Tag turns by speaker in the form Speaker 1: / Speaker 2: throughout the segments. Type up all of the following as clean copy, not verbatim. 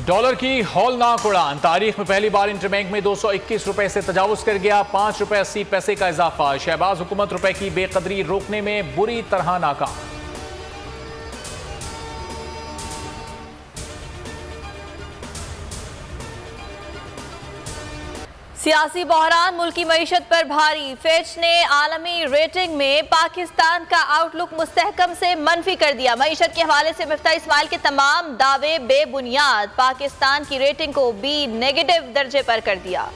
Speaker 1: Dollar की हौलनाक उड़ान, तारीख में पहली बार इंटरबैंक में 221 रुपए से तजावुज कर गया। 5 रुपए 80 पैसे का इजाफा। शहबाज हुकूमत रुपए की बेकदरी रोकने में बुरी तरह नाकाम।
Speaker 2: सियासी बहरान मुल्की मईशत पर भारी। फिच ने आलमी रेटिंग में पाकिस्तान का आउटलुक मुस्तहकम से मनफी कर दिया। मईशत के हवाले से मिफ्ता इस्माइल के तमाम दावे बेबुनियाद। पाकिस्तान की रेटिंग को बी नेगेटिव दर्जे पर कर दिया।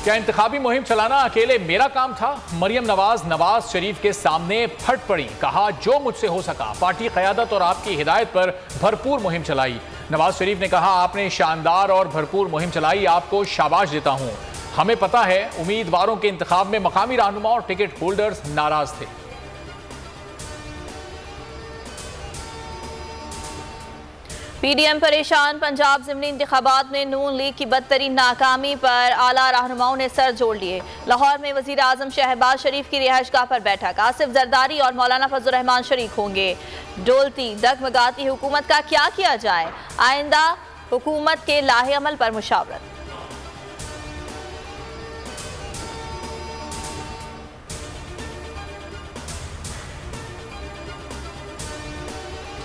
Speaker 1: क्या इंतखाबी मुहिम चलाना अकेले मेरा काम था? मरियम नवाज शरीफ के सामने फट पड़ी। कहा जो मुझसे हो सका। पार्टी क़यादत और आपकी हिदायत पर भरपूर मुहिम चलाई। नवाज शरीफ ने कहा आपने शानदार और भरपूर मुहिम चलाई, आपको शाबाश देता हूं। हमें पता है उम्मीदवारों के इंतखाब में मकामी रहनुमा और टिकट होल्डर्स नाराज थे।
Speaker 2: पीडीएम परेशान। पंजाब ज़िमनी इंतखाबात में नून लीग की बदतरीन नाकामी पर आला रहनुमाओं ने सर जोड़ लिए। लाहौर में वज़ीर आज़म शहबाज शरीफ की रिहाइशगाह पर बैठक। आसिफ जरदारी और मौलाना फजल रहमान शरीक होंगे। डोलती डगमगाती हुकूमत का क्या किया जाए, आइंदा हुकूमत के लाहे अमल पर मुशावरत।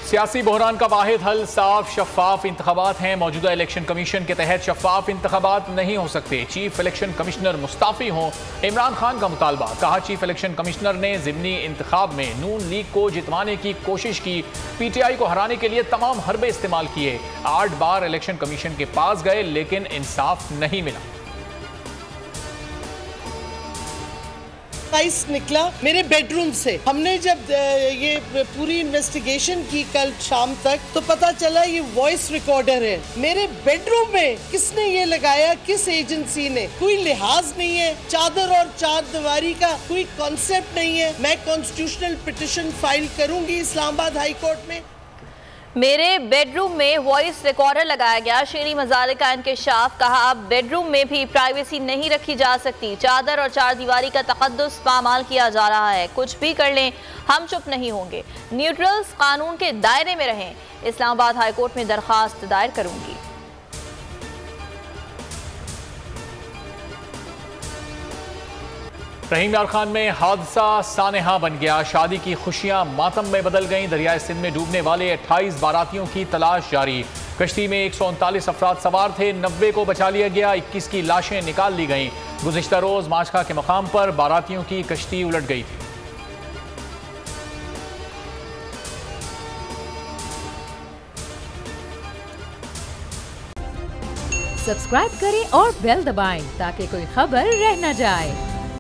Speaker 1: सियासी बहरान का वाहिद हल साफ शफाफ इंतखाबात हैं। मौजूदा इलेक्शन कमीशन के तहत शफाफ इंतखाबात नहीं हो सकते। चीफ इलेक्शन कमिश्नर मुस्ताफी हों, इमरान खान का मुतालबा। कहा चीफ इलेक्शन कमिश्नर ने ज़िमनी इंतखाब में नून लीग को जितवाने की कोशिश की। पीटीआई को हराने के लिए तमाम हरबे इस्तेमाल किए। 8 बार इलेक्शन कमीशन के पास गए लेकिन इंसाफ नहीं मिला।
Speaker 3: निकला मेरे बेडरूम से। हमने जब ये पूरी इन्वेस्टिगेशन की कल शाम तक, तो पता चला ये वॉइस रिकॉर्डर है। मेरे बेडरूम में किसने ये लगाया, किस एजेंसी ने? कोई लिहाज नहीं है, चादर और चार दीवारी का कोई कॉन्सेप्ट नहीं है। मैं कॉन्स्टिट्यूशनल पिटिशन फाइल करूंगी इस्लामाबाद हाई कोर्ट में।
Speaker 2: मेरे बेडरूम में वॉइस रिकॉर्डर लगाया गया। शेरी मजाले का इंकशाफ। कहा अब बेडरूम में भी प्राइवेसी नहीं रखी जा सकती। चादर और चार दीवारी का तकद्दुस पामाल किया जा रहा है। कुछ भी कर लें हम चुप नहीं होंगे। न्यूट्रल्स कानून के दायरे में रहें। इस्लामाबाद हाई कोर्ट में दरखास्त दायर करूंगी।
Speaker 1: रहीम यार खान में हादसा सानेहा बन गया। शादी की खुशियां मातम में बदल गईं। दरियाए सिंध में डूबने वाले 28 बारातियों की तलाश जारी। कश्ती में 139 अफराद सवार थे, 90 को बचा लिया गया। 21 की लाशें निकाल ली गईं। गुज़िश्ता रोज माचखा के मकाम पर बारातियों की कश्ती उलट गई थी।
Speaker 4: सब्सक्राइब करें और बेल दबाएं ताकि कोई खबर रह न जाए।